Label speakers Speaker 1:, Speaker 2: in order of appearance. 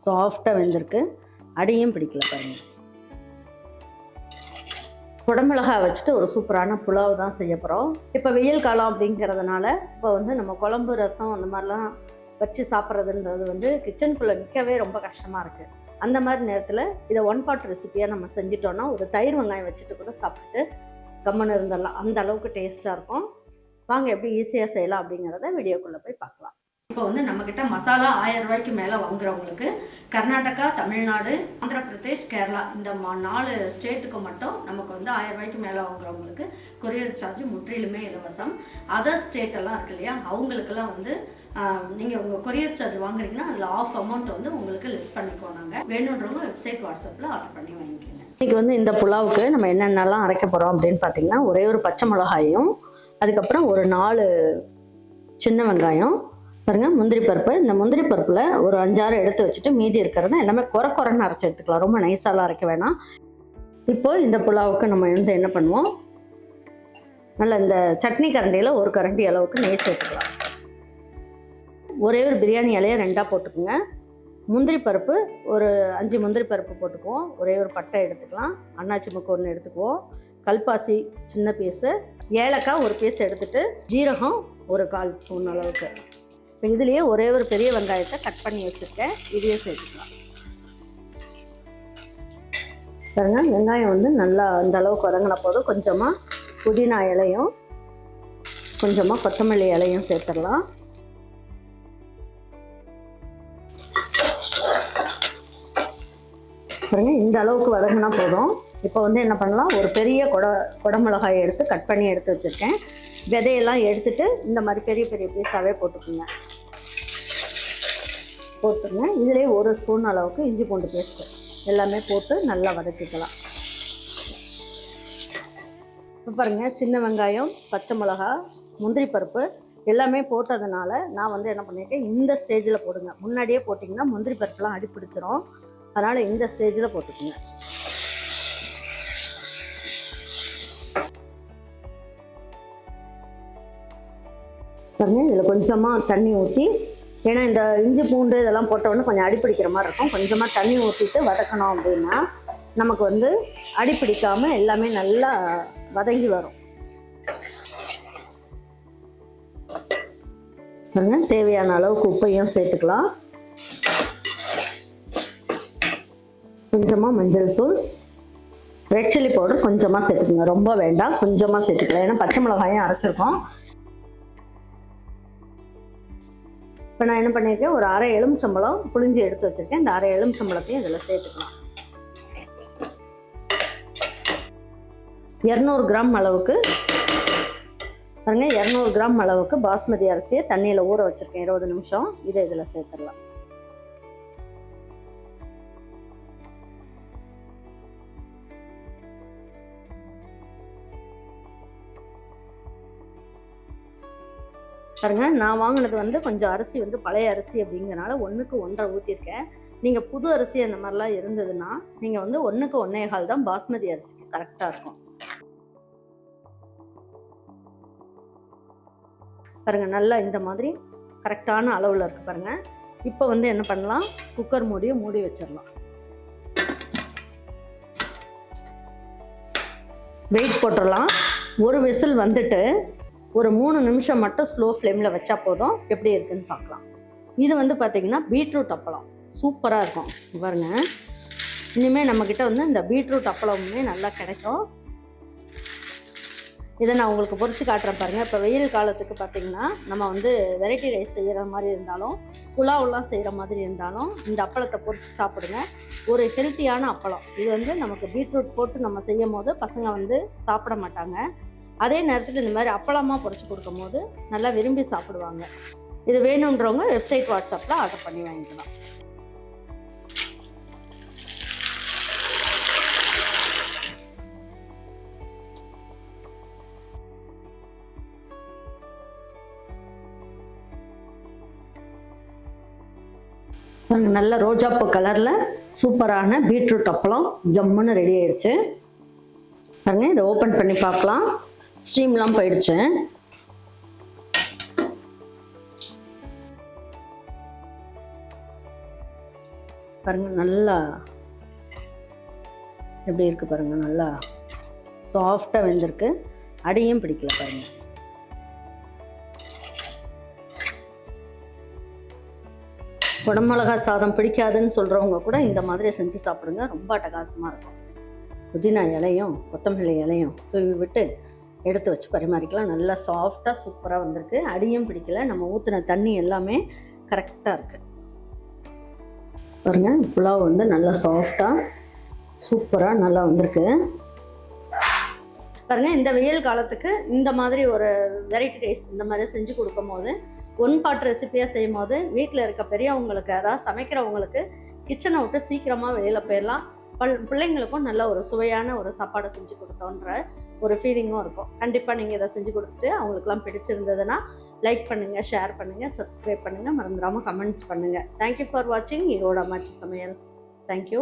Speaker 1: சாஃப்டாக வெந்திருக்கு, அடியும் பிடிக்கல பாருங்கள். குடமிளகாய் வச்சுட்டு ஒரு சூப்பரான புலாவ் தான் செய்ய போகிறோம். இப்போ வெயில் காலம் அப்படிங்கிறதுனால இப்போ வந்து நம்ம குழம்பு ரசம் அந்த மாதிரிலாம் வச்சு சாப்பிட்றதுன்றது வந்து கிச்சனுக்குள்ளே நிற்கவே ரொம்ப கஷ்டமாக இருக்குது. அந்த மாதிரி நேரத்தில் இதை 1 pot ரெசிபியாக நம்ம செஞ்சிட்டோன்னா ஒரு தயிர் வெங்காயம் வச்சுட்டு கூட சாப்பிட்டுட்டு கம்மன்னு இருந்துடலாம். அந்த அளவுக்கு டேஸ்ட்டாக இருக்கும். வாங்க எப்படி ஈஸியாக செய்யலாம் அப்படிங்கிறத வீடியோக்குள்ளே போய் பார்க்கலாம். இப்போ வந்து நம்மக்கிட்ட மசாலா 1000 ரூபாய்க்கு மேலே வாங்குறவங்களுக்கு கர்நாடகா, தமிழ்நாடு, ஆந்திர பிரதேஷ், கேரளா இந்த 4 ஸ்டேட்டுக்கு மட்டும் நமக்கு வந்து 1000 ரூபாய்க்கு மேலே வாங்குறவங்களுக்கு கொரியர் சார்ஜ் முற்றிலுமே இலவசம். அதர் ஸ்டேட்டெல்லாம் இருக்கு இல்லையா, அவங்களுக்கெல்லாம் வந்து நீங்கள் உங்கள் கொரியர் சார்ஜ் வாங்குறீங்கன்னா அதில் ஆஃப் அமௌண்ட் வந்து உங்களுக்கு லெஸ் பண்ணிக்கோ. நாங்கள் வேணுன்றவங்க வெப்சைட் வாட்ஸ்அப்பில் ஆர்டர் பண்ணி வாங்கிக்கோங்க. இன்றைக்கி வந்து இந்த புலாவுக்கு நம்ம என்னென்னலாம் அரைக்க போகிறோம் அப்படின்னு பார்த்தீங்கன்னா, ஒரே ஒரு பச்சை மிளகாயும், அதுக்கப்புறம் ஒரு 4 சின்ன வெங்காயம் பாருங்கள், முந்திரி பருப்பு. இந்த முந்திரி பருப்பில் ஒரு 5-6 எடுத்து வச்சுட்டு மீதி இருக்கிறத எல்லாமே குறைன்னு அரைச்சி எடுத்துக்கலாம். ரொம்ப நைஸாலாம் அரைக்க வேணாம். இப்போ இந்த புலாவுக்கு நம்ம வந்து என்ன பண்ணுவோம், நல்லா இந்த சட்னி கரண்டியில் ஒரு கரண்டி அளவுக்கு நெய் சேர்த்துக்கலாம். ஒரே ஒரு பிரியாணி இலையை 2ஆக போட்டுக்குங்க. முந்திரி பருப்பு ஒரு 5 முந்திரி பருப்பு போட்டுக்குவோம். ஒரே ஒரு பட்டை எடுத்துக்கலாம். அன்னாச்சி முக்கு 1 எடுத்துக்குவோம். கல்பாசி சின்ன பீஸு, ஏலக்காய் ஒரு பீஸ் எடுத்துகிட்டு, ஜீரகம் ஒரு 1/4 ஸ்பூன் அளவுக்கு. இப்போ இதுலேயே ஒரே ஒரு பெரிய வெங்காயத்தை கட் பண்ணி வச்சுருக்கேன், இதையே சேர்த்துக்கலாம். பாருங்க, வெங்காயம் வந்து நல்லா அந்த அளவுக்கு வதங்கின போதும் கொஞ்சமாக புதினா இலையும் கொஞ்சமாக கொத்தமல்லி இலையும் சேர்த்துடலாம். பாருங்க, இந்த அளவுக்கு வதங்கினா போதும். இப்போ வந்து என்ன பண்ணலாம், ஒரு பெரிய குடமிளகாயை எடுத்து கட் பண்ணி எடுத்து வச்சுருக்கேன். விதையெல்லாம் எடுத்துட்டு இந்த மாதிரி பெரிய பெரிய பீஸாகவே போட்டுருங்க. இதிலே 1 ஸ்பூன் அளவுக்கு இஞ்சி பூண்டு பேஸ்ட்டு எல்லாமே போட்டு நல்லா வதக்கிக்கலாம். இப்போ பாருங்கள், சின்ன வெங்காயம், பச்சை மிளகா, முந்திரி பருப்பு எல்லாமே போட்டதுனால நான் வந்து என்ன பண்ணியிருக்கேன், இந்த ஸ்டேஜில் போடுங்க. முன்னாடியே போட்டிங்கன்னா முந்திரி பருப்புலாம் அடிப்பிடிச்சிரும். அதனால் இந்த ஸ்டேஜில் போட்டுக்குங்க. பாருங்க, இதில் கொஞ்சமாக தண்ணி ஊற்றி, ஏன்னா இந்த இஞ்சி பூண்டு இதெல்லாம் போட்டோடனே கொஞ்சம் அடிப்பிடிக்கிற மாதிரி இருக்கும். கொஞ்சமாக தண்ணி ஊற்றிட்டு வதக்கணும் அப்படின்னா நமக்கு வந்து அடிப்பிடிக்காமல் எல்லாமே நல்லா வதங்கி வரும். பாருங்க, தேவையான அளவுக்கு உப்பையும் சேர்த்துக்கலாம். கொஞ்சமாக மஞ்சள் தூள், ரெட் சில்லி பவுடர் கொஞ்சமாக சேர்த்துக்கோங்க. ரொம்ப வேண்டாம், கொஞ்சமாக சேர்த்துக்கலாம். ஏன்னா பச்சை மிளகாயும் அரைச்சிருக்கோம். இப்போ நான் என்ன பண்ணியிருக்கேன், ஒரு 1/2 எலுமிச்சம்பழம் புளிஞ்சி எடுத்து வச்சுருக்கேன். இந்த 1/2 எலுமிச்சம்பழத்தையும் இதில் சேர்த்துக்கலாம். 200 கிராம் அளவுக்கு பாருங்க, 200 கிராம் அளவுக்கு பாஸ்மதி அரிசியை தண்ணியில் ஊற வச்சுருக்கேன் 20 நிமிஷம். இதை இதில் சேர்த்துடலாம். பாருங்க, நான் வாங்கினது வந்து கொஞ்சம் அரிசி வந்து பழைய அரிசி அப்படிங்கிறனால 1க்கு 1.5 ஊற்றிருக்கேன். நீங்கள் புது அரிசி அந்த மாதிரிலாம் இருந்ததுன்னா நீங்கள் வந்து 1க்கு 1.25 தான் பாஸ்மதி அரிசிக்கு கரெக்டாக இருக்கும். பாருங்க, நல்லா இந்த மாதிரி கரெக்டான அளவில் இருக்குது பாருங்க. இப்போ வந்து என்ன பண்ணலாம், குக்கர் மூடி வச்சிடலாம். வெயிட் போட்டுடலாம். ஒரு விசில் வந்துட்டு ஒரு 3 நிமிஷம் மட்டும் ஸ்லோ ஃப்ளேமில் வச்சா போதும். எப்படி இருக்குன்னு பார்க்கலாம். இது வந்து பார்த்திங்கன்னா பீட்ரூட் அப்பளம் சூப்பராக இருக்கும். பாருங்க, இனிமேல் நம்மக்கிட்ட வந்து இந்த பீட்ரூட் அப்பளமுமே நல்லா கிடைக்கும். இதை நான் உங்களுக்கு பொரிச்சு காட்டுறேன் பாருங்கள். இப்போ வெயில் காலத்துக்கு பார்த்திங்கன்னா நம்ம வந்து வெரைட்டி ரைஸ் செய்கிற மாதிரி இருந்தாலும், புலாவெல்லாம் செய்கிற மாதிரி இருந்தாலும் இந்த அப்பளத்தை பொரிச்சு சாப்பிடுங்க. ஒரு ஹெல்த்தியான அப்பளம். இது வந்து நமக்கு பீட்ரூட் போட்டு நம்ம செய்யும் போது பசங்க வந்து சாப்பிட மாட்டாங்க. அதே நேரத்தில் இந்த மாதிரி அப்பளமாக பொரிச்சு கொடுக்கும் போது நல்லா விரும்பி சாப்பிடுவாங்க. இது வேணுன்றவங்க வெப்சைட் வாட்ஸ்அப்பில் ஆர்டர் பண்ணி வாங்கிக்கலாம். நல்ல ரோஜாப்பூ கலரில் சூப்பரான பீட்ரூட் அப்பளம் ஜம்முன்னு ரெடி ஆயிடுச்சு. பாருங்க, இதை ஓப்பன் பண்ணி பார்க்கலாம். ஸ்டீம்லாம் போயிடுச்சு. பாருங்கள் நல்லா எப்படி இருக்குது பாருங்கள், நல்லா சாஃப்டாக வெந்திருக்கு, அடியும் பிடிக்கல பாருங்கள். குடமிளகா சாதம் பிடிக்காதுன்னு சொல்கிறவங்க கூட இந்த மாதிரி செஞ்சு சாப்பிடுங்க, ரொம்ப அட்டகாசமாக இருக்கும். புதினா இலையும் கொத்தமல்லி இலையும் தூவி விட்டு எடுத்து வச்சு பரிமாறிக்கலாம். நல்லா சாஃப்டாக சூப்பராக வந்திருக்கு, அடியும் பிடிக்கல, நம்ம ஊற்றின தண்ணி எல்லாமே கரெக்டாக இருக்குது பாருங்கள். புலாவ் வந்து நல்லா சாஃப்டாக சூப்பராக நல்லா வந்திருக்கு பாருங்கள். இந்த வெயில் காலத்துக்கு இந்த மாதிரி ஒரு வெரைட்டி ரைஸ் இந்த மாதிரி செஞ்சு கொடுக்கும் போது, ஒன் பாட் ரெசிபியாக செய்யும் போது வீட்டில் இருக்க பெரியவங்களுக்கு, அதாவது சமைக்கிறவங்களுக்கு கிச்சனை விட்டு சீக்கிரமாக வெளியில் போயிடலாம். பிள்ளைங்களுக்கும் நல்ல ஒரு சுவையான ஒரு சாப்பாடை செஞ்சு கொடுத்தோன்ற ஒரு ஃபீலிங்கும் இருக்கும். கண்டிப்பாக நீங்கள் இதை செஞ்சு கொடுத்துட்டு அவங்களுக்குலாம் பிடிச்சிருந்ததுன்னா லைக் பண்ணுங்கள், ஷேர் பண்ணுங்கள், சப்ஸ்கிரைப் பண்ணுங்கள், மறந்துடாமல் கமெண்ட்ஸ் பண்ணுங்கள். தேங்க்யூ ஃபார் வாட்சிங் ஈரோடு அம்மாச்சி சமையல். தேங்க்யூ.